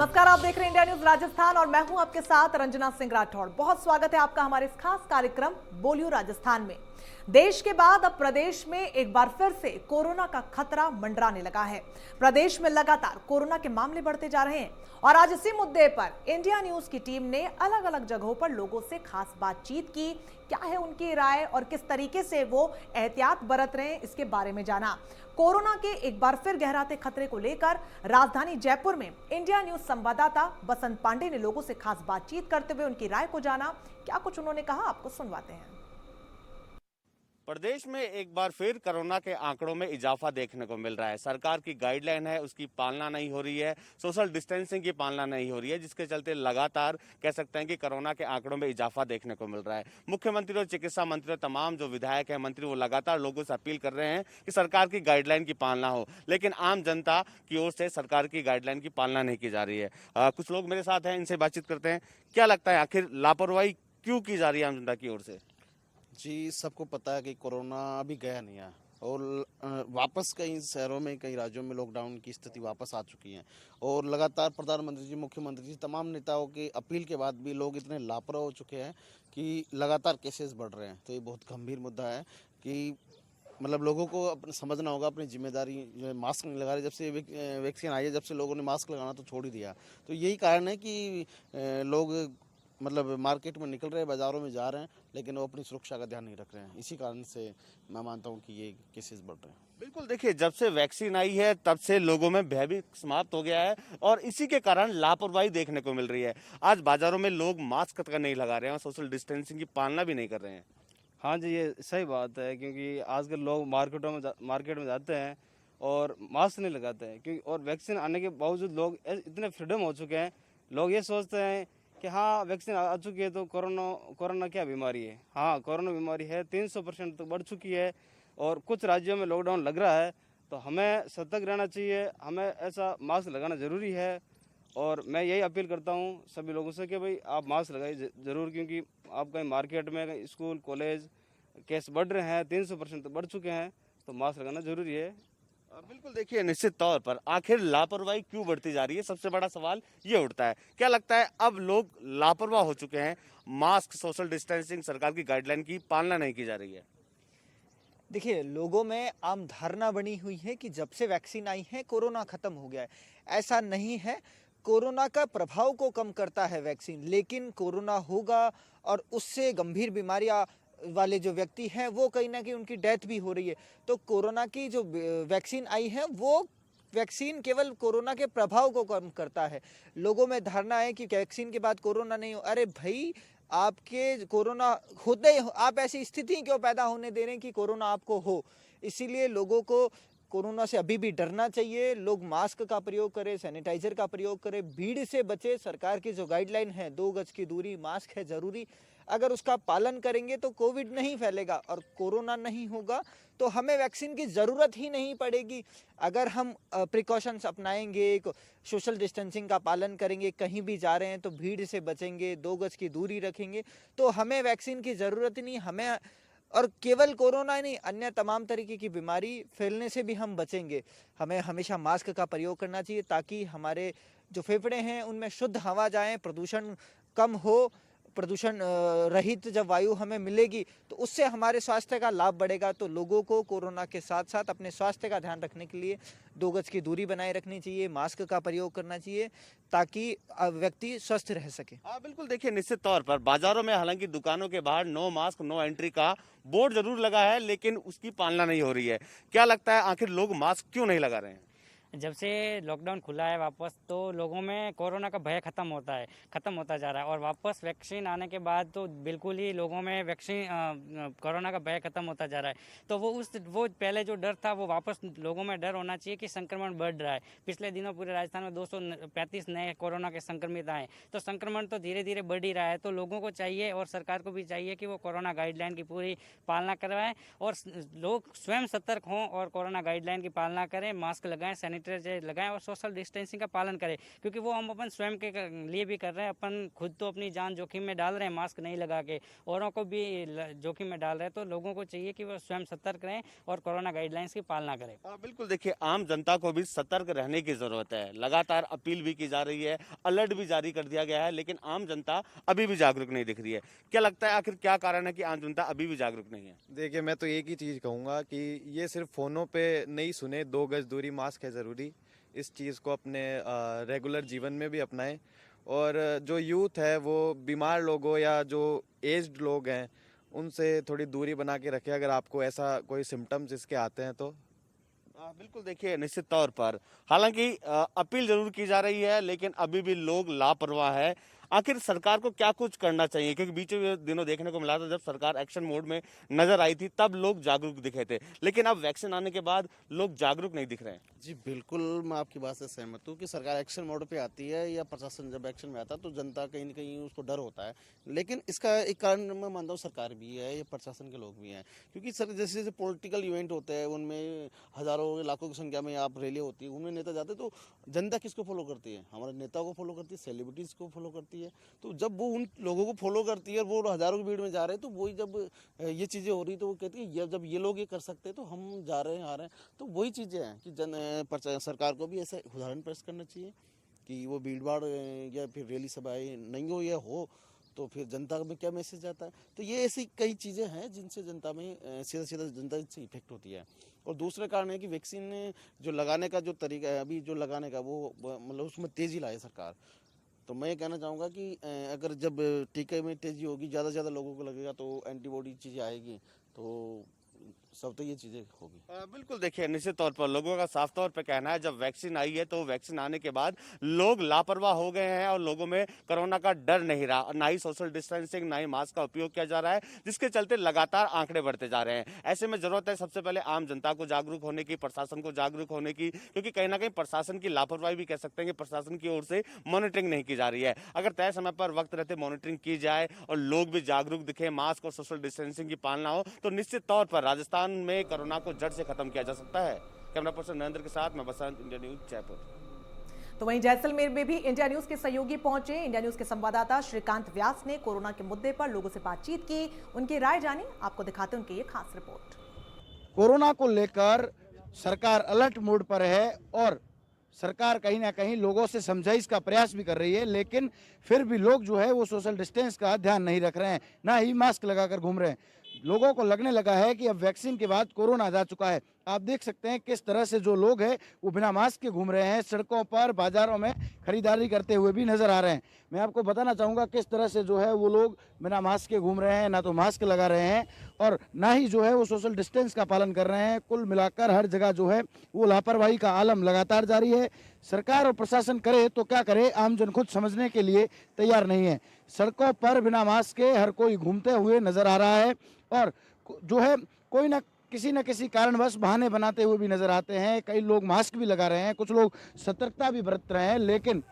नमस्कार, आप देख रहे हैं इंडिया न्यूज राजस्थान और मैं हूं आपके साथ रंजना सिंह राठौड़। बहुत स्वागत है आपका हमारे इस खास कार्यक्रम बोलियो राजस्थान में। देश के बाद अब प्रदेश में एक बार फिर से कोरोना का खतरा मंडराने लगा है। प्रदेश में लगातार कोरोना के मामले बढ़ते जा रहे हैं और आज इसी मुद्दे पर इंडिया न्यूज की टीम ने अलग अलग जगहों पर लोगों से खास बातचीत की। क्या है उनकी राय और किस तरीके से वो एहतियात बरत रहे हैं, इसके बारे में जाना। कोरोना के एक बार फिर गहराते खतरे को लेकर राजधानी जयपुर में इंडिया न्यूज संवाददाता बसंत पांडे ने लोगों से खास बातचीत करते हुए उनकी राय को जाना। क्या कुछ उन्होंने कहा, आपको सुनवाते हैं। प्रदेश में एक बार फिर कोरोना के आंकड़ों में इजाफा देखने को मिल रहा है। सरकार की गाइडलाइन है, उसकी पालना नहीं हो रही है, सोशल डिस्टेंसिंग की पालना नहीं हो रही है, जिसके चलते लगातार कह सकते हैं कि कोरोना के आंकड़ों में इजाफा देखने को मिल रहा है। मुख्यमंत्री और चिकित्सा मंत्री और तमाम जो विधायक हैं, मंत्री, वो लगातार लोगों से अपील कर रहे हैं कि सरकार की गाइडलाइन की पालना हो, लेकिन आम जनता की ओर से सरकार की गाइडलाइन की पालना नहीं की जा रही है। कुछ लोग मेरे साथ हैं, इनसे बातचीत करते हैं। क्या लगता है आखिर लापरवाही क्यों की जा रही है आम जनता की ओर से? जी, सबको पता है कि कोरोना अभी गया नहीं है और वापस कई शहरों में, कई राज्यों में लॉकडाउन की स्थिति वापस आ चुकी है और लगातार प्रधानमंत्री जी, मुख्यमंत्री जी, तमाम नेताओं की अपील के बाद भी लोग इतने लापरवाह हो चुके हैं कि लगातार केसेस बढ़ रहे हैं। तो ये बहुत गंभीर मुद्दा है कि मतलब लोगों को अपने समझना होगा अपनी जिम्मेदारी। जो है, मास्क नहीं लगा रहे, जब से वैक्सीन आई है, जब से लोगों ने मास्क लगाना तो छोड़ ही दिया। तो यही कारण है कि लोग मतलब मार्केट में निकल रहे हैं, बाज़ारों में जा रहे हैं, लेकिन वो अपनी सुरक्षा का ध्यान नहीं रख रहे हैं। इसी कारण से मैं मानता हूँ कि ये केसेस बढ़ रहे हैं। बिल्कुल, देखिए, जब से वैक्सीन आई है तब से लोगों में भय भी समाप्त हो गया है और इसी के कारण लापरवाही देखने को मिल रही है। आज बाजारों में लोग मास्क तक नहीं लगा रहे हैं और सोशल डिस्टेंसिंग की पालना भी नहीं कर रहे हैं। हाँ जी, ये सही बात है क्योंकि आजकल लोग मार्केट में जाते हैं और मास्क नहीं लगाते हैं क्योंकि और वैक्सीन आने के बावजूद लोग इतने फ्रीडम हो चुके हैं। लोग ये सोचते हैं कि हाँ, वैक्सीन आ चुकी है तो कोरोना क्या बीमारी है। हाँ, कोरोना बीमारी है, 300% तक बढ़ चुकी है और कुछ राज्यों में लॉकडाउन लग रहा है। तो हमें सतर्क रहना चाहिए, हमें ऐसा मास्क लगाना ज़रूरी है और मैं यही अपील करता हूँ सभी लोगों से कि भाई आप मास्क लगाइए ज़रूर, क्योंकि आप कहीं मार्केट में, कहीं स्कूल, कॉलेज केस बढ़ रहे हैं, 300% बढ़ चुके हैं, तो मास्क लगाना जरूरी है। बिल्कुल, देखिए, निश्चित तौर पर आखिर लापरवाही क्यों बढ़ती जा रही है, सबसे बड़ा सवाल ये उठता है। क्या लगता है अब लोग लापरवाह हो चुके हैं, मास्क, सोशल डिस्टेंसिंग, सरकार की गाइडलाइन की पालना नहीं की जा रही है? देखिए, लोगों में आम धारणा बनी हुई है कि जब से वैक्सीन आई है कोरोना खत्म हो गया है। ऐसा नहीं है। कोरोना का प्रभाव को कम करता है वैक्सीन, लेकिन कोरोना होगा और उससे गंभीर बीमारियां वाले जो व्यक्ति हैं वो कहीं ना कहीं उनकी डेथ भी हो रही है। तो कोरोना की जो वैक्सीन आई है वो वैक्सीन केवल कोरोना के प्रभाव को कम करता है। लोगों में धारणा है कि वैक्सीन के बाद कोरोना नहीं हो। अरे भाई, आपके कोरोना होते ही आप ऐसी स्थिति क्यों पैदा होने दे रहे हैं कि कोरोना आपको हो। इसीलिए लोगों को कोरोना से अभी भी डरना चाहिए। लोग मास्क का प्रयोग करें, सैनिटाइजर का प्रयोग करें, भीड़ से बचे। सरकार की जो गाइडलाइन है 2 गज की दूरी, मास्क है जरूरी, अगर उसका पालन करेंगे तो कोविड नहीं फैलेगा और कोरोना नहीं होगा। तो हमें वैक्सीन की ज़रूरत ही नहीं पड़ेगी अगर हम प्रिकॉशंस अपनाएंगे, सोशल डिस्टेंसिंग का पालन करेंगे, कहीं भी जा रहे हैं तो भीड़ से बचेंगे, 2 गज की दूरी रखेंगे, तो हमें वैक्सीन की ज़रूरत ही नहीं। हमें और केवल कोरोना ही नहीं, अन्य तमाम तरीके की बीमारी फैलने से भी हम बचेंगे। हमें हमेशा मास्क का प्रयोग करना चाहिए ताकि हमारे जो फेफड़े हैं उनमें शुद्ध हवा जाए, प्रदूषण कम हो। प्रदूषण रहित जब वायु हमें मिलेगी तो उससे हमारे स्वास्थ्य का लाभ बढ़ेगा। तो लोगों को कोरोना के साथ साथ अपने स्वास्थ्य का ध्यान रखने के लिए 2 गज की दूरी बनाए रखनी चाहिए, मास्क का प्रयोग करना चाहिए ताकि व्यक्ति स्वस्थ रह सके। हाँ, बिल्कुल, देखिए, निश्चित तौर पर बाजारों में हालांकि दुकानों के बाहर नो मास्क नो एंट्री का बोर्ड जरूर लगा है, लेकिन उसकी पालना नहीं हो रही है। क्या लगता है आखिर लोग मास्क क्यों नहीं लगा रहे हैं? जब से लॉकडाउन खुला है वापस, तो लोगों में कोरोना का भय ख़त्म होता जा रहा है और वापस वैक्सीन आने के बाद तो बिल्कुल ही लोगों में कोरोना का भय ख़त्म होता जा रहा है। तो वो पहले जो डर था वो वापस लोगों में डर होना चाहिए कि संक्रमण बढ़ रहा है। पिछले दिनों पूरे राजस्थान में 235 नए कोरोना के संक्रमित आए, तो संक्रमण तो धीरे धीरे बढ़ ही रहा है। तो लोगों को चाहिए और सरकार को भी चाहिए कि वो कोरोना गाइडलाइन की पूरी पालना करवाएं और लोग स्वयं सतर्क हों और कोरोना गाइडलाइन की पालना करें, मास्क लगाएं, सैनिटाइजर लगाएं और सोशल डिस्टेंसिंग का पालन करें, क्योंकि वो हम अपन स्वयं के लिए भी कर रहे हैं। अपन खुद तो अपनी जान जोखिम में डाल रहे हैं मास्क नहीं लगा के, औरों को भी जोखिम में डाल रहे हैं। तो लोगों को चाहिए कि वो स्वयं सतर्क रहें और कोरोना गाइडलाइंस की पालना करें। बिल्कुल, देखिए आम जनता को भी सतर्क रहने की जरूरत है। लगातार अपील भी की जा रही है, अलर्ट भी जारी कर दिया गया है, लेकिन आम जनता अभी भी जागरूक नहीं दिख रही है। क्या लगता है आखिर क्या कारण है कि आम जनता अभी भी जागरूक नहीं है? देखिए, मैं तो एक ही चीज़ कहूँगा कि ये सिर्फ फ़ोनों पे नहीं सुने, 2 गज दूरी, मास्क है ज़रूरी। इस चीज़ को अपने रेगुलर जीवन में भी अपनाएं। और जो यूथ है वो बीमार लोगों या जो एज्ड लोग हैं उनसे थोड़ी दूरी बना के रखें, अगर आपको ऐसा कोई सिम्टम्स इसके आते हैं तो। बिल्कुल, देखिए निश्चित तौर पर हालांकि अपील जरूर की जा रही है, लेकिन अभी भी लोग लापरवाह है। आखिर सरकार को क्या कुछ करना चाहिए? क्योंकि बीच दिनों देखने को मिला था जब सरकार एक्शन मोड में नजर आई थी तब लोग जागरूक दिखे थे, लेकिन अब वैक्सीन आने के बाद लोग जागरूक नहीं दिख रहे हैं। जी बिल्कुल, मैं आपकी बात से सहमत हूँ कि सरकार एक्शन मोड पे आती है या प्रशासन जब एक्शन में आता है तो जनता कहीं ना कहीं उसको डर होता है। लेकिन इसका एक कारण मैं मानता हूँ सरकार भी है या प्रशासन के लोग भी हैं, क्योंकि सर जैसे जैसे पॉलिटिकल इवेंट होते हैं उनमें हज़ारों लाखों की संख्या में आप रैली होती है, उनमें नेता जाते तो जनता किसको फॉलो करती है? हमारे नेता को फॉलो करती है, सेलिब्रिटीज़ को फॉलो करती है। तो जब वो उन लोगों को फॉलो करती है और वो हज़ारों की भीड़ में जा रहे हैं, तो वही जब ये चीज़ें हो रही तो वो कहती है जब ये लोग ये कर सकते हैं तो हम जा रहे हैं आ रहे हैं। तो वही चीज़ें हैं कि सरकार को भी ऐसा उदाहरण पेश करना चाहिए कि वो भीड़ भाड़ या फिर रैली सभाएं नहीं हो या हो तो फिर जनता में क्या मैसेज आता है। तो ये ऐसी कई चीज़ें हैं जिनसे जनता में सीधा सीधा जनता से इफेक्ट होती है। और दूसरा कारण है कि वैक्सीन जो लगाने का जो तरीका है अभी जो लगाने का वो मतलब उसमें तेज़ी लाए सरकार। तो मैं ये कहना चाहूँगा कि अगर जब टीके में तेज़ी होगी, ज़्यादा से ज़्यादा लोगों को लगेगा तो एंटीबॉडी चीज़ें आएगी, तो सब तो ये चीज़ें होगी। बिल्कुल, देखिए निश्चित तौर पर लोगों का साफ तौर पर कहना है जब वैक्सीन आई है तो वैक्सीन आने के बाद लोग लापरवाह हो गए हैं और लोगों में कोरोना का डर नहीं रहा, ना ही सोशल डिस्टेंसिंग ना ही मास्क का उपयोग किया जा रहा है, जिसके चलते लगातार आंकड़े बढ़ते जा रहे हैं। ऐसे में जरूरत है सबसे पहले आम जनता को जागरूक होने की, प्रशासन को जागरूक होने की, क्योंकि कहीं ना कहीं प्रशासन की लापरवाही भी कह सकते हैं कि प्रशासन की ओर से मॉनिटरिंग नहीं की जा रही है। अगर तय समय पर वक्त रहते मॉनिटरिंग की जाए और लोग भी जागरूक दिखे, मास्क और सोशल डिस्टेंसिंग की पालना हो, तो निश्चित तौर पर राजस्थान में कोरोना को जड़ से खत्म किया जा सकता है। कैमरा पर्सन नरेंद्र के साथ मैं बसंत, इंडिया न्यूज जयपुर। तो वहीं जैसलमेर में भी इंडिया न्यूज के सहयोगी पहुंचे। इंडिया न्यूज के संवाददाता श्रीकांत व्यास ने कोरोना के मुद्दे पर लोगों से बातचीत की, उनकी राय जानी। आपको दिखाते हैं उनकी ये खास रिपोर्ट। कोरोना को लेकर सरकार अलर्ट मोड पर है और सरकार कहीं ना कहीं लोगों से समझाइश का प्रयास भी कर रही है, लेकिन फिर भी लोग जो है वो सोशल डिस्टेंस का ध्यान नहीं रख रहे हैं, ना ही मास्क लगाकर घूम रहे हैं। लोगों को लगने लगा है कि अब वैक्सीन के बाद कोरोना जा चुका है। आप देख सकते हैं किस तरह से जो लोग हैं वो बिना मास्क के घूम रहे हैं, सड़कों पर बाजारों में खरीदारी करते हुए भी नजर आ रहे हैं। मैं आपको बताना चाहूँगा किस तरह से जो है वो लोग बिना मास्क के घूम रहे हैं, ना तो मास्क लगा रहे हैं और ना ही जो है वो सोशल डिस्टेंस का पालन कर रहे हैं। कुल मिलाकर हर जगह जो है वो लापरवाही का आलम लगातार जारी है। सरकार और प्रशासन करे तो क्या करे, आमजन खुद समझने के लिए तैयार नहीं है। सड़कों पर बिना मास्क के हर कोई घूमते हुए नजर आ रहा है और जो है कोई ना किसी कारणवश बहाने बनाते हुए भी नजर आते हैं। कई लोग मास्क भी लगा रहे हैं, कुछ लोग सतर्कता भी बरत रहे हैं, लेकिन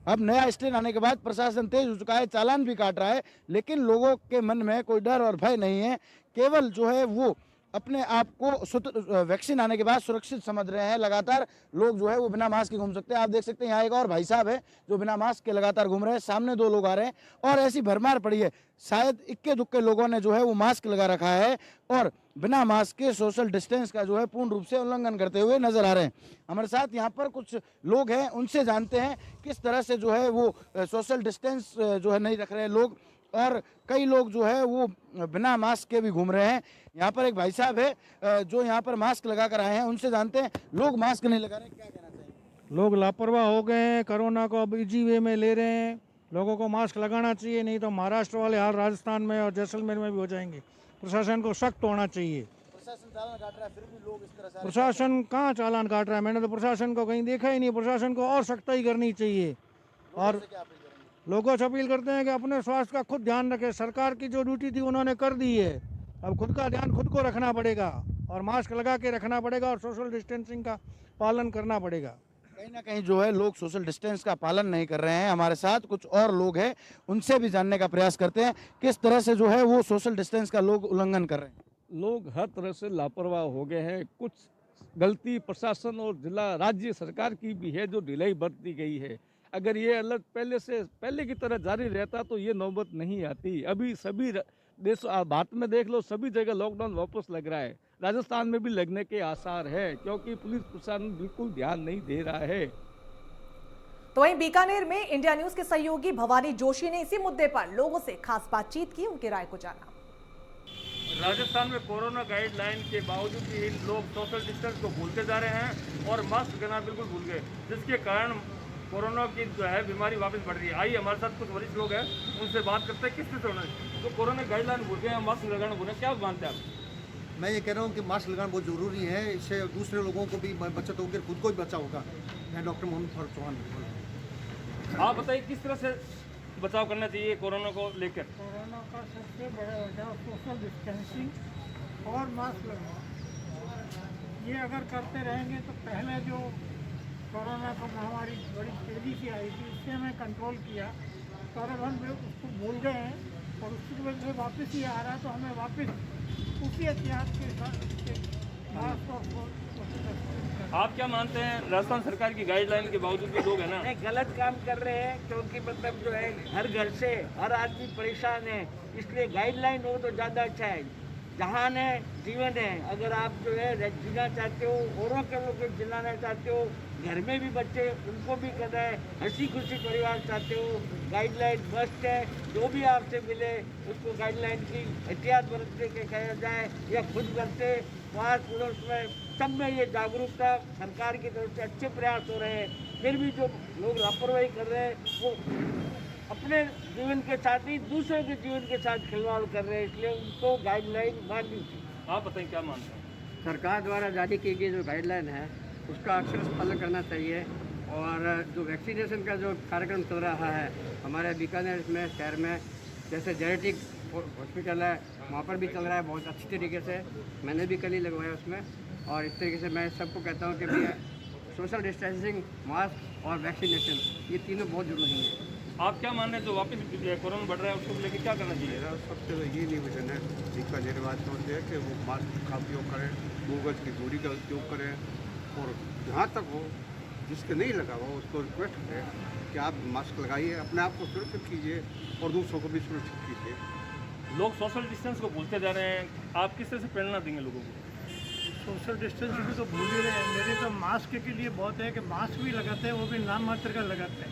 अब नया स्ट्रेन आने के बाद प्रशासन तेज हो चुका है, चालान भी काट रहा है, लेकिन लोगों के मन में कोई डर और भय नहीं है। केवल जो है वो अपने आप को वैक्सीन आने के बाद सुरक्षित समझ रहे हैं। लगातार लोग जो है वो बिना मास्क के घूम सकते हैं। आप देख सकते हैं यहाँ एक और भाई साहब है जो बिना मास्क के लगातार घूम रहे हैं, सामने 2 लोग आ रहे हैं और ऐसी भरमार पड़ी है। शायद इक्के दुक्के लोगों ने जो है वो मास्क लगा रखा है और बिना मास्क के सोशल डिस्टेंस का जो है पूर्ण रूप से उल्लंघन करते हुए नजर आ रहे हैं। हमारे साथ यहाँ पर कुछ लोग हैं, उनसे जानते हैं किस तरह से जो है वो सोशल डिस्टेंस जो है नहीं रख रहे हैं लोग, और कई लोग जो है वो बिना मास्क के भी घूम रहे हैं। यहाँ पर एक भाई साहब है जो यहाँ पर मास्क लगा कर आए हैं, उनसे जानते हैं लोग मास्क नहीं लगा रहे, क्या कहना चाहिए? लोग लापरवाह हो गए हैं, कोरोना को अब इजी वे में ले रहे हैं। लोगों को मास्क लगाना चाहिए, नहीं तो महाराष्ट्र वाले हाल राजस्थान में और जैसलमेर में भी हो जाएंगे। प्रशासन को सख्त होना चाहिए। प्रशासन चालान काट रहा है, फिर भी लोग इस तरह से प्रशासन कहाँ चालान काट रहा है? मैंने तो प्रशासन को कहीं देखा ही नहीं। प्रशासन को और सख्ताई करनी चाहिए और लोगों से अपील करते हैं कि अपने स्वास्थ्य का खुद ध्यान रखें। सरकार की जो ड्यूटी थी उन्होंने कर दी है, अब खुद का ध्यान खुद को रखना पड़ेगा और मास्क लगा के रखना पड़ेगा और सोशल डिस्टेंसिंग का पालन करना पड़ेगा। कहीं ना कहीं जो है लोग सोशल डिस्टेंस का पालन नहीं कर रहे हैं। हमारे साथ कुछ और लोग हैं, उनसे भी जानने का प्रयास करते हैं किस तरह से जो है वो सोशल डिस्टेंस का लोग उल्लंघन कर रहे हैं। लोग हर तरह से लापरवाह हो गए हैं। कुछ गलती प्रशासन और जिला राज्य सरकार की भी है जो ढिलाई बरती गई है। अगर ये अलर्ट पहले की तरह जारी रहता तो ये नौबत नहीं आती। अभी सभी देश भारत में देख लो, सभी जगह लॉकडाउन वापस लग रहा है। राजस्थान में भी लगने के आसार है क्योंकि पुलिस प्रशासन बिल्कुल ध्यान नहीं दे रहा है। तो वहीं बीकानेर में इंडिया न्यूज के सहयोगी भवानी जोशी ने इसी मुद्दे पर लोगों से खास बातचीत की, उनकी राय को जाना। राजस्थान में कोरोना गाइडलाइन के बावजूद भी लोग सोशल डिस्टेंस को भूलते जा रहे हैं और मास्क लगाना बिल्कुल भूल गए, जिसके कारण कोरोना की जो है बीमारी वापस बढ़ रही है। आइए हमारे साथ कुछ वरिष्ठ लोग हैं, उनसे बात करते हैं किस तरह से होना है। तो कोरोना गाइडलाइन भूल गए, मास्क लगाना भूल गए, क्या मानते हैं आप? मैं ये कह रहा हूँ कि मास्क लगाना बहुत ज़रूरी है, इससे दूसरे लोगों को भी बचत होगी, खुद को भी बचा होगा। मैं डॉक्टर मोहम्मद फारूक चौहान। आप बताइए किस तरह से बचाव करना चाहिए कोरोना को लेकर? कोरोना का सबसे बड़ा वजह सोशल डिस्टेंसिंग और मास्क लगाना। ये अगर करते रहेंगे तो पहले जो कोरोना का महामारी बड़ी तेज़ी से आई थी उससे हमें कंट्रोल किया, पर अब हम उसको भूल गए हैं और उसकी वजह से वापस ही आ रहा है। तो हमें वापस उसी एहतियात के साथ मास्क और आप क्या मानते हैं? राजस्थान सरकार की गाइडलाइन के बावजूद भी लोग है ना गलत काम कर रहे हैं, क्योंकि मतलब जो है हर घर से हर आदमी परेशान है, इसलिए गाइडलाइन हो तो ज़्यादा अच्छा है। जहान है जीवन है, अगर आप जो है जीना चाहते हो, औरों के लोग जिलाना चाहते हो, घर में भी बच्चे उनको भी करना है, हंसी खुशी परिवार चाहते हो, गाइडलाइन मस्ट है। जो भी आपसे मिले उसको गाइडलाइन की एहतियात बरतने के कहा जाए या खुद करते पास पड़ोस में सब में ये जागरूकता सरकार की तरफ से अच्छे प्रयास हो रहे हैं। फिर भी जो लोग लापरवाही कर रहे हैं वो अपने जीवन के साथ ही दूसरों के जीवन के साथ खिलवाड़ कर रहे हैं, इसलिए उनको गाइडलाइन माननी चाहिए। आप बताएं क्या मानते हैं? सरकार द्वारा जारी की गई जो गाइडलाइन है उसका अक्षर पालन करना चाहिए। और जो वैक्सीनेशन का जो कार्यक्रम चल रहा है हमारे बीकानेर में शहर में, जैसे जेनेटिक हॉस्पिटल है वहाँ पर भी चल रहा है बहुत अच्छी तरीके से। मैंने भी कल ही लगवाया उसमें। और इस तरीके से मैं सबको कहता हूँ कि भैया सोशल डिस्टेंसिंग, मास्क और वैक्सीनेशन ये तीनों बहुत ज़रूरी है। आप क्या मान रहे हैं जो वापस कोरोना बढ़ रहा है उसको लेकर क्या करना चाहिए? मेरा सबसे ये निवेदन है बीकानेर वासियों से कि वो मास्क का उपयोग करें, 2 गज की दूरी का उपयोग करें, और जहाँ तक हो जिसके नहीं लगा हुआ उसको रिक्वेस्ट करें कि आप मास्क लगाइए, अपने आप को सुरक्षित कीजिए और दूसरों को भी सुरक्षित कीजिए। लोग सोशल डिस्टेंस को भूलते जा रहे हैं, आप किस तरह से प्रेरणा देंगे लोगों को? सोशल डिस्टेंस भी तो भूल ही रहे हैं। मेरे तो मास्क के लिए बहुत है कि मास्क भी लगाते हैं, वो भी नाम मात्र का लगाते हैं,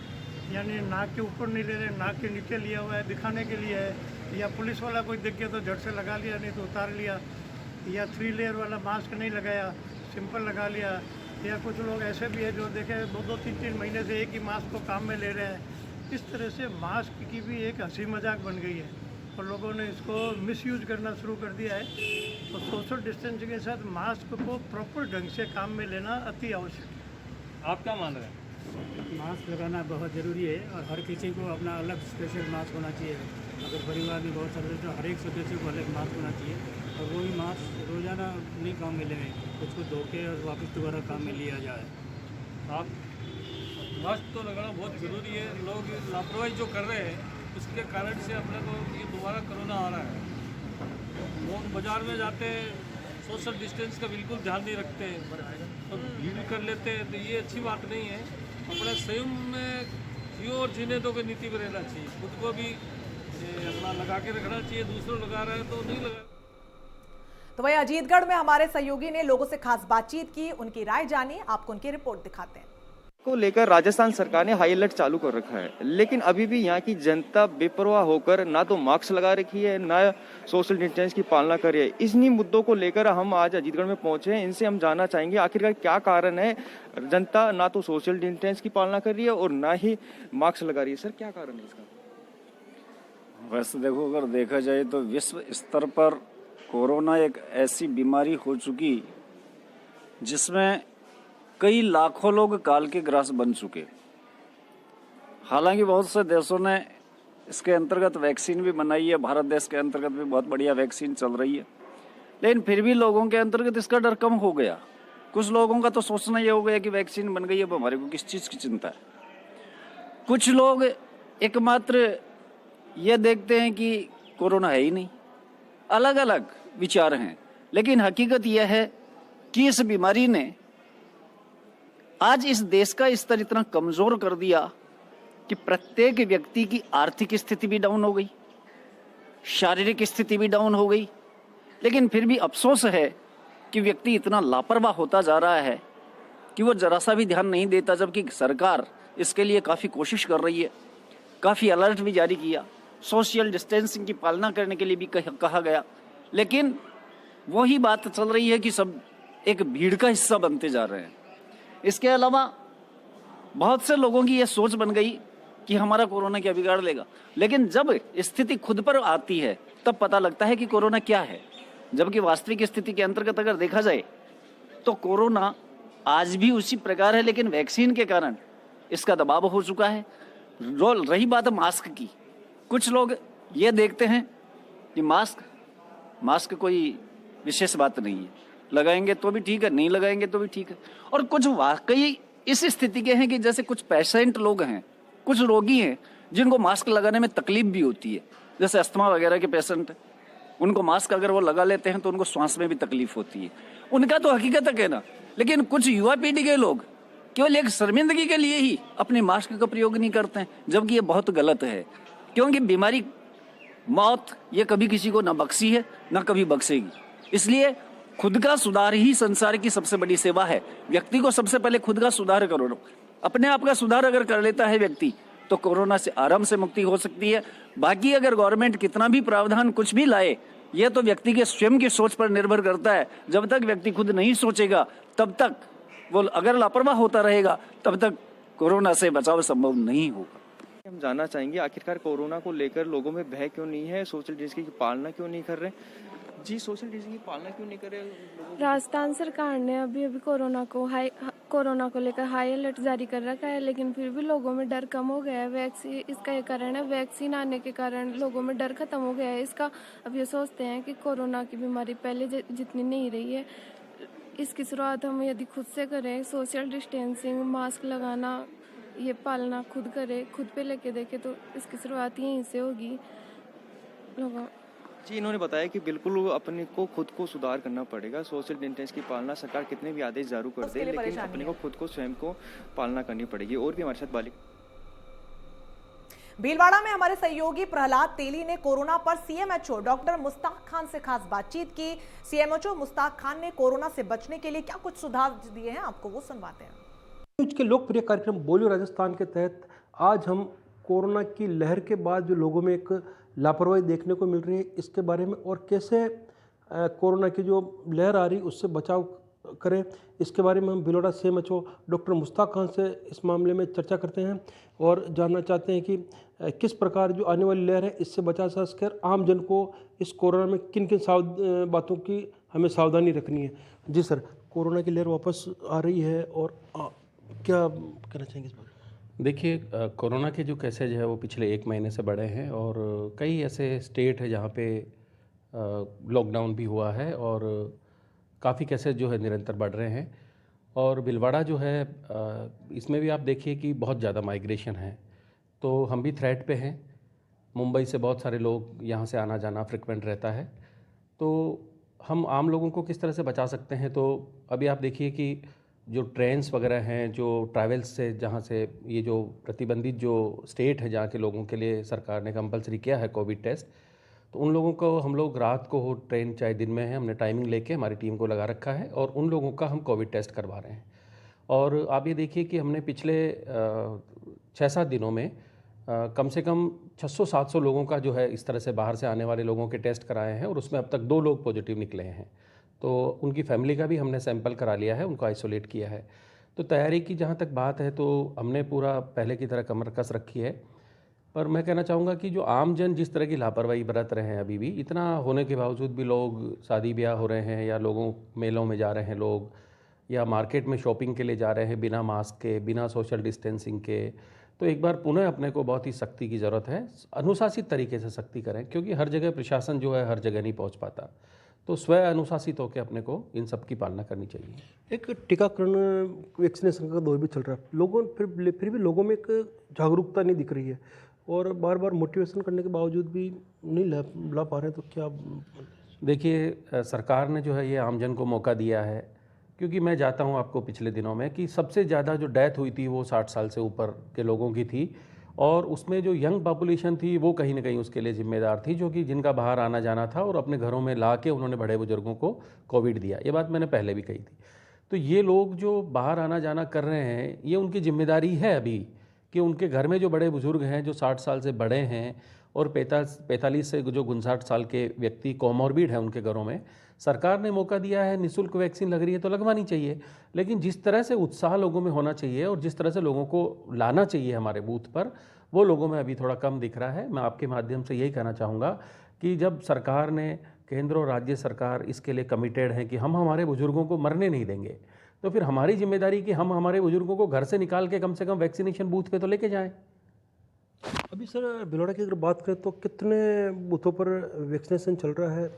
यानी नाक के ऊपर नहीं ले रहे, नाक के नीचे लिया हुआ है, दिखाने के लिए है। या पुलिस वाला कोई दिख गया तो झट से लगा लिया, नहीं तो उतार लिया। या 3 लेयर वाला मास्क नहीं लगाया, सिंपल लगा लिया। या कुछ लोग ऐसे भी है जो देखे 2-2, 3-3 महीने से एक ही मास्क को काम में ले रहे हैं। इस तरह से मास्क की भी एक हंसी मजाक बन गई है और लोगों ने इसको मिसयूज करना शुरू कर दिया है। तो सोशल डिस्टेंसिंग के साथ मास्क को प्रॉपर ढंग से काम में लेना अति आवश्यक है। आप क्या मान रहे हैं? मास्क लगाना बहुत ज़रूरी है और हर किसी को अपना अलग स्पेशल मास्क होना चाहिए। अगर परिवार में बहुत सारे तो हर एक सदस्य को अलग मास्क होना चाहिए और वही मास्क रोज़ाना नहीं काम में लेंगे, उसको धो के और वापस दोबारा काम में लिया जाए। आप मास्क तो लगाना बहुत ज़रूरी है। लोग लापरवाही जो कर रहे हैं उसके कारण से अपने को ये दोबारा कोरोना आ रहा है। लोग बाज़ार में जाते हैं, सोशल डिस्टेंस का बिल्कुल ध्यान नहीं रखते तो भीड़ कर लेते हैं, तो ये अच्छी बात नहीं है। अपने स्वयं में जियो और जीने दो की नीति में रहना चाहिए, खुद को भी अपना लगा के रखना चाहिए, दूसरों लगा रहे हैं तो नहीं लगा। तो वही अजीतगढ़ में हमारे सहयोगी ने लोगों से खास बातचीत की, उनकी राय जानी, आपको उनकी रिपोर्ट दिखाते हैं। को लेकर राजस्थान सरकार ने हाई अलर्ट चालू कर रखा है, लेकिन अभी भी यहाँ की जनता बेपरवाह होकर ना तो मास्क लगा रखी है ना सोशल डिस्टेंस की पालना कर रही है। इन्हीं मुद्दों को लेकर हम आज अजीतगढ़ में पहुंचे हैं। इनसे हम जानना चाहेंगे आखिरकार क्या कारण है जनता ना तो सोशल डिस्टेंस की पालना कर रही है और ना ही मास्क लगा रही है। सर क्या कारण है इसका? वैसे देखो, अगर देखा जाए तो विश्व स्तर पर कोरोना एक ऐसी बीमारी हो चुकी जिसमें कई लाखों लोग काल के ग्रास बन चुके। हालांकि बहुत से देशों ने इसके अंतर्गत वैक्सीन भी बनाई है, भारत देश के अंतर्गत भी बहुत बढ़िया वैक्सीन चल रही है, लेकिन फिर भी लोगों के अंतर्गत इसका डर कम हो गया। कुछ लोगों का तो सोचना ये हो गया कि वैक्सीन बन गई है, अब हमारे को किस चीज़ की चिंता है। कुछ लोग एकमात्र ये देखते हैं कि कोरोना है ही नहीं। अलग अलग विचार हैं, लेकिन हकीकत यह है कि इस बीमारी ने आज इस देश का स्तर इतना कमजोर कर दिया कि प्रत्येक व्यक्ति की आर्थिक स्थिति भी डाउन हो गई, शारीरिक स्थिति भी डाउन हो गई। लेकिन फिर भी अफसोस है कि व्यक्ति इतना लापरवाह होता जा रहा है कि वो जरा सा भी ध्यान नहीं देता, जबकि सरकार इसके लिए काफ़ी कोशिश कर रही है। काफ़ी अलर्ट भी जारी किया, सोशल डिस्टेंसिंग की पालना करने के लिए भी कहा गया, लेकिन वही बात चल रही है कि सब एक भीड़ का हिस्सा बनते जा रहे हैं। इसके अलावा बहुत से लोगों की यह सोच बन गई कि हमारा कोरोना क्या बिगाड़ लेगा, लेकिन जब स्थिति खुद पर आती है तब पता लगता है कि कोरोना क्या है। जबकि वास्तविक स्थिति के अंतर्गत अगर देखा जाए तो कोरोना आज भी उसी प्रकार है, लेकिन वैक्सीन के कारण इसका दबाव हो चुका है। रही बात मास्क की, कुछ लोग ये देखते हैं कि मास्क कोई विशेष बात नहीं है, लगाएंगे तो भी ठीक है, नहीं लगाएंगे तो भी ठीक है। और कुछ वाकई इस स्थिति के हैं कि जैसे कुछ पेशेंट लोग हैं, कुछ रोगी हैं जिनको मास्क लगाने में तकलीफ भी होती है, जैसे अस्थमा वगैरह के पेशेंट, उनको मास्क अगर वो लगा लेते हैं तो उनको सांस में भी तकलीफ होती है। उनका तो हकीकत है ना, लेकिन कुछ युवा पीढ़ी के लोग केवल एक शर्मिंदगी के लिए ही अपने मास्क का प्रयोग नहीं करते हैं, जबकि ये बहुत गलत है। क्योंकि बीमारी, मौत ये कभी किसी को ना बख्शी है ना कभी बख्शेगी। इसलिए खुद का सुधार ही संसार की सबसे बड़ी सेवा है। व्यक्ति को सबसे पहले खुद का सुधार करो। अपने आप का सुधार अगर कर लेता है व्यक्ति तो कोरोना से आराम से मुक्ति हो सकती है। बाकी अगर गवर्नमेंट कितना भी प्रावधान कुछ भी लाए, यह तो व्यक्ति के स्वयं की सोच पर निर्भर करता है। जब तक व्यक्ति खुद नहीं सोचेगा तब तक वो अगर लापरवाह होता रहेगा तब तक कोरोना से बचाव संभव नहीं होगा। हम जानना चाहेंगे आखिरकार कोरोना को लेकर लोगों में भय क्यों नहीं है, सोशल डिस्टेंसिंग की पालना क्यों नहीं कर रहे जी, सोशल डिस्टेंसिंग की पालना क्यों नहीं कर रहे लोगों? राजस्थान सरकार ने अभी कोरोना को लेकर हाई अलर्ट जारी कर रखा है, लेकिन फिर भी लोगों में डर कम हो गया है। वैक्सीन इसका ये कारण है, वैक्सीन आने के कारण लोगों में डर खत्म हो गया है इसका। अब ये सोचते हैं कि कोरोना की बीमारी पहले जितनी नहीं रही है। इसकी शुरुआत हम यदि खुद से करें, सोशल डिस्टेंसिंग, मास्क लगाना, ये पालना खुद करें, खुद पे लेके देखें, तो इसकी शुरुआत यहीं से होगी लोगों। जी, इन्होंने बताया कि बिल्कुल अपने को खुद को सुधार करना पड़ेगा। सोशल डिस्टेंस की पालना सरकार कितने भी आदेश जारी कर दे, लेकिन अपने को खुद को स्वयं को पालना करनी पड़ेगी। और भी हमारे साथ बालिक भीलवाड़ा में हमारे सहयोगी प्रहलाद तेली ने कोरोना पर सीएमएचओ डॉक्टर मुश्ताक खान से खास बातचीत की। सीएमएचओ मुश्ताक खान ने कोरोना से बचने के लिए क्या कुछ सुझाव दिए हैं, आपको वो सुनवाते हैं। के लोकप्रिय कार्यक्रम बोलियो राजस्थान के तहत आज हम कोरोना की लहर के बाद जो लोगों में एक लापरवाही देखने को मिल रही है, इसके बारे में और कैसे कोरोना की जो लहर आ रही उससे बचाव करें, इसके बारे में हम भीलवाड़ा सीएमएचओ डॉक्टर मुश्ताक खान से इस मामले में चर्चा करते हैं और जानना चाहते हैं कि किस प्रकार जो आने वाली लहर है इससे बचा जा सके, आम जन को इस कोरोना में किन किन बातों की हमें सावधानी रखनी है। जी सर, कोरोना की लहर वापस आ रही है और क्या कहना चाहेंगे इस बारे में? देखिए, कोरोना के जो केसेज है वो पिछले 1 महीने से बढ़े हैं और कई ऐसे स्टेट है जहाँ पे लॉकडाउन भी हुआ है और काफ़ी केसेज जो है निरंतर बढ़ रहे हैं। और भीलवाड़ा जो है इसमें भी आप देखिए कि बहुत ज़्यादा माइग्रेशन है, तो हम भी थ्रेट पे हैं। मुंबई से बहुत सारे लोग यहाँ से आना जाना फ्रिक्वेंट रहता है, तो हम आम लोगों को किस तरह से बचा सकते हैं। तो अभी आप देखिए कि जो ट्रेन्स वगैरह हैं, जो ट्रैवल्स से जहाँ से ये जो प्रतिबंधित जो स्टेट है जहाँ के लोगों के लिए सरकार ने कंपलसरी किया है कोविड टेस्ट, तो उन लोगों को हम लोग रात को हो ट्रेन चाहे दिन में है, हमने टाइमिंग लेके हमारी टीम को लगा रखा है और उन लोगों का हम कोविड टेस्ट करवा रहे हैं। और आप ये देखिए कि हमने पिछले 6-7 दिनों में कम से कम 600-700 लोगों का जो है इस तरह से बाहर से आने वाले लोगों के टेस्ट कराए हैं और उसमें अब तक 2 लोग पॉजिटिव निकले हैं। तो उनकी फैमिली का भी हमने सैंपल करा लिया है, उनको आइसोलेट किया है। तो तैयारी की जहाँ तक बात है तो हमने पूरा पहले की तरह कमर कस रखी है। पर मैं कहना चाहूँगा कि जो आम जन जिस तरह की लापरवाही बरत रहे हैं, अभी भी इतना होने के बावजूद भी लोग शादी ब्याह हो रहे हैं या लोगों मेलों में जा रहे हैं लोग, या मार्केट में शॉपिंग के लिए जा रहे हैं बिना मास्क के, बिना सोशल डिस्टेंसिंग के, तो एक बार पुनः अपने को बहुत ही सख्ती की ज़रूरत है। अनुशासित तरीके से सख्ती करें, क्योंकि हर जगह प्रशासन जो है हर जगह नहीं पहुँच पाता, तो स्वयं अनुशासित होकर अपने को इन सब की पालना करनी चाहिए। एक टीकाकरण वैक्सीनेशन का दौर भी चल रहा है, लोगों फिर भी लोगों में एक जागरूकता नहीं दिख रही है और बार बार मोटिवेशन करने के बावजूद भी नहीं ला पा रहे हैं, तो क्या? देखिए, सरकार ने जो है ये आमजन को मौका दिया है क्योंकि मैं जाता हूँ आपको पिछले दिनों में कि सबसे ज़्यादा जो डेथ हुई थी वो 60 साल से ऊपर के लोगों की थी, और उसमें जो यंग पॉपुलेशन थी वो कहीं ना कहीं उसके लिए जिम्मेदार थी, जो कि जिनका बाहर आना जाना था और अपने घरों में ला के उन्होंने बड़े बुजुर्गों को कोविड दिया। ये बात मैंने पहले भी कही थी। तो ये लोग जो बाहर आना जाना कर रहे हैं, ये उनकी जिम्मेदारी है अभी कि उनके घर में जो बड़े बुजुर्ग हैं, जो 60 साल से बड़े हैं और 45 से जो 59 साल के व्यक्ति कोमॉर्बिड हैं उनके घरों में, सरकार ने मौका दिया है, निःशुल्क वैक्सीन लग रही है तो लगवानी चाहिए। लेकिन जिस तरह से उत्साह लोगों में होना चाहिए और जिस तरह से लोगों को लाना चाहिए हमारे बूथ पर, वो लोगों में अभी थोड़ा कम दिख रहा है। मैं आपके माध्यम से यही कहना चाहूँगा कि जब सरकार ने, केंद्र और राज्य सरकार इसके लिए कमिटेड है कि हम हमारे बुजुर्गों को मरने नहीं देंगे, तो फिर हमारी जिम्मेदारी कि हम हमारे बुजुर्गों को घर से निकाल के कम से कम वैक्सीनेशन बूथ पे तो लेके जाएं। अभी सर भिलवाड़ा की अगर बात करें तो कितने बूथों पर वैक्सीनेशन चल रहा है?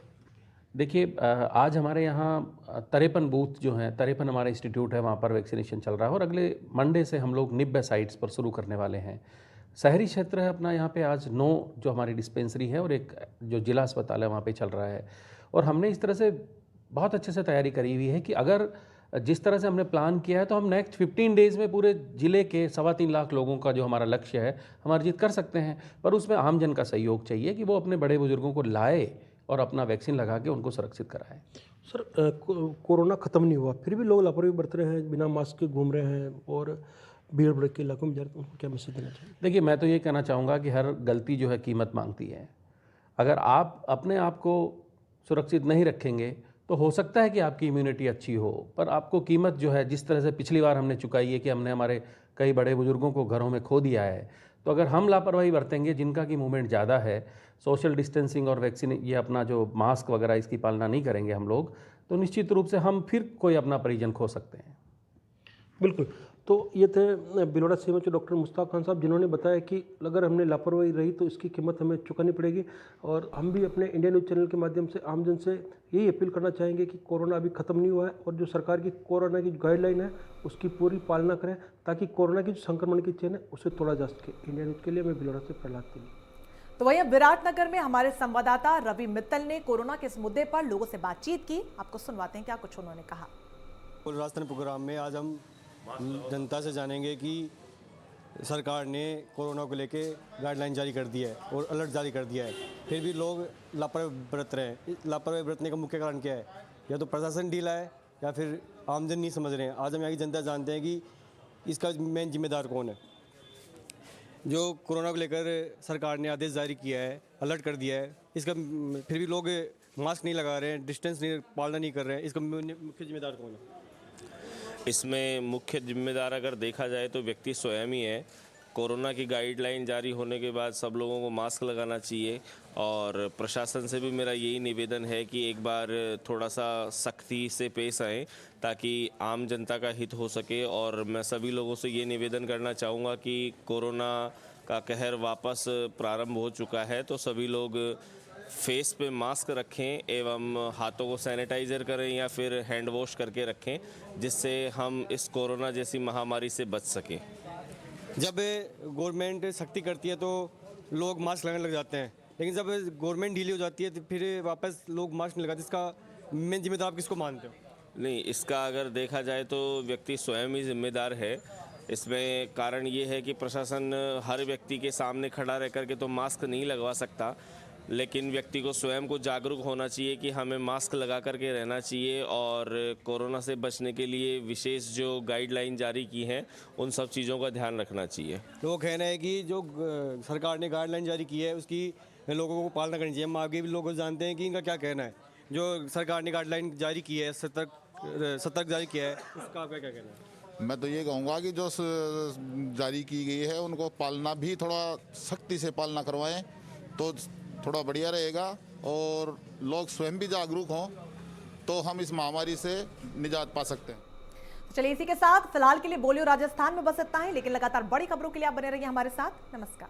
देखिए, आज हमारे यहाँ 53 बूथ जो हैं, 53 हमारा इंस्टीट्यूट है, वहाँ पर वैक्सीनेशन चल रहा है और अगले मंडे से हम लोग 90 साइट्स पर शुरू करने वाले हैं। शहरी क्षेत्र है अपना, यहाँ पे आज 9 जो हमारी डिस्पेंसरी है और एक जो जिला अस्पताल है वहाँ पे चल रहा है। और हमने इस तरह से बहुत अच्छे से तैयारी करी हुई है कि अगर जिस तरह से हमने प्लान किया है तो हम नेक्स्ट 15 डेज़ में पूरे ज़िले के 3.25 लाख लोगों का जो हमारा लक्ष्य है हम अर्जित कर सकते हैं। पर उसमें आमजन का सहयोग चाहिए कि वो अपने बड़े बुजुर्गों को लाए और अपना वैक्सीन लगा के उनको सुरक्षित कराएं। सर कोरोना ख़त्म नहीं हुआ, फिर भी लोग लापरवाही बरत रहे हैं, बिना मास्क के घूम रहे हैं और भीड़ भड़क के इलाकों में जा रहे हैं, उनको क्या मैसेज देना चाहिए? देखिए, मैं तो ये कहना चाहूँगा कि हर गलती जो है कीमत मांगती है। अगर आप अपने आप को सुरक्षित नहीं रखेंगे तो हो सकता है कि आपकी इम्यूनिटी अच्छी हो, पर आपको कीमत जो है, जिस तरह से पिछली बार हमने चुकाई है कि हमने हमारे कई बड़े बुजुर्गों को घरों में खो दिया है, तो अगर हम लापरवाही बरतेंगे, जिनका की मूवमेंट ज़्यादा है, सोशल डिस्टेंसिंग और वैक्सीन, ये अपना जो मास्क वगैरह इसकी पालना नहीं करेंगे हम लोग, तो निश्चित रूप से हम फिर कोई अपना परिजन खो सकते हैं। बिल्कुल। तो ये थे भिलवाड़ा सीएमएचओ डॉक्टर मुश्ताक खान साहब, जिन्होंने बताया कि अगर हमने लापरवाही रही तो इसकी कीमत हमें चुकानी पड़ेगी। और हम भी अपने इंडिया न्यूज़ चैनल के माध्यम से आमजन से यही अपील करना चाहेंगे कि कोरोना अभी ख़त्म नहीं हुआ है और जो सरकार की कोरोना की गाइडलाइन है उसकी पूरी पालना करें, ताकि कोरोना की जो संक्रमण की चेन है उसे तोड़ा जा सके। इंडिया न्यूज़ के लिए मैं भिलवाड़ा से प्रहलाद तिवारी। तो वहीं विराटनगर में हमारे संवाददाता रवि मित्तल ने कोरोना के इस मुद्दे पर लोगों से बातचीत की। आपको सुनवाते हैं क्या कुछ उन्होंने कहा। राजस्थान प्रोग्राम में आज हम जनता से जानेंगे कि सरकार ने कोरोना को लेके गाइडलाइन जारी कर दी है और अलर्ट जारी कर दिया है, फिर भी लोग लापरवाही बरत रहे हैं। लापरवाही बरतने का मुख्य कारण क्या है? या तो प्रशासन ढीला है या फिर आमजन नहीं समझ रहे हैं। आज हम यहाँ की जनता जानते हैं कि इसका मेन जिम्मेदार कौन है। जो कोरोना को लेकर सरकार ने आदेश जारी किया है, अलर्ट कर दिया है, इसका फिर भी लोग मास्क नहीं लगा रहे हैं, डिस्टेंस नहीं पालना नहीं कर रहे हैं, इसका मुख्य जिम्मेदार कौन है? इसमें मुख्य जिम्मेदार अगर देखा जाए तो व्यक्ति स्वयं ही है। कोरोना की गाइडलाइन जारी होने के बाद सब लोगों को मास्क लगाना चाहिए और प्रशासन से भी मेरा यही निवेदन है कि एक बार थोड़ा सा सख्ती से पेश आएँ ताकि आम जनता का हित हो सके। और मैं सभी लोगों से ये निवेदन करना चाहूँगा कि कोरोना का कहर वापस प्रारंभ हो चुका है, तो सभी लोग फेस पे मास्क रखें एवं हाथों को सैनिटाइज़र करें या फिर हैंड वॉश करके रखें, जिससे हम इस कोरोना जैसी महामारी से बच सकें। जब गवर्नमेंट सख्ती करती है तो लोग मास्क लगाने लग जाते हैं, लेकिन जब गवर्नमेंट ढीली हो जाती है तो फिर वापस लोग मास्क नहीं लगाते। इसका मेन जिम्मेदार आप किसको मानते हो? नहीं, इसका अगर देखा जाए तो व्यक्ति स्वयं ही जिम्मेदार है। इसमें कारण ये है कि प्रशासन हर व्यक्ति के सामने खड़ा रह कर के तो मास्क नहीं लगवा सकता, लेकिन व्यक्ति को स्वयं को जागरूक होना चाहिए कि हमें मास्क लगा करके रहना चाहिए और कोरोना से बचने के लिए विशेष जो गाइडलाइन जारी की हैं उन सब चीज़ों का ध्यान रखना चाहिए। तो कहना है कि जो सरकार ने गाइडलाइन जारी की है उसकी लोगों को पालना करनी चाहिए। हम आगे भी लोगों जानते हैं कि इनका क्या कहना है। जो सरकार ने गाइडलाइन जारी की है, सतर्क जारी किया है, उसका आपका क्या कहना है? मैं तो ये कहूँगा कि जो जारी की गई है उनको पालना भी थोड़ा सख्ती से पालना करवाएं तो थोड़ा बढ़िया रहेगा और लोग स्वयं भी जागरूक हों तो हम इस महामारी से निजात पा सकते हैं। चलिए इसी के साथ फिलहाल के लिए बोलियो राजस्थान में बस इतना ही, लेकिन लगातार बड़ी खबरों के लिए आप बने रहिए हमारे साथ। नमस्कार।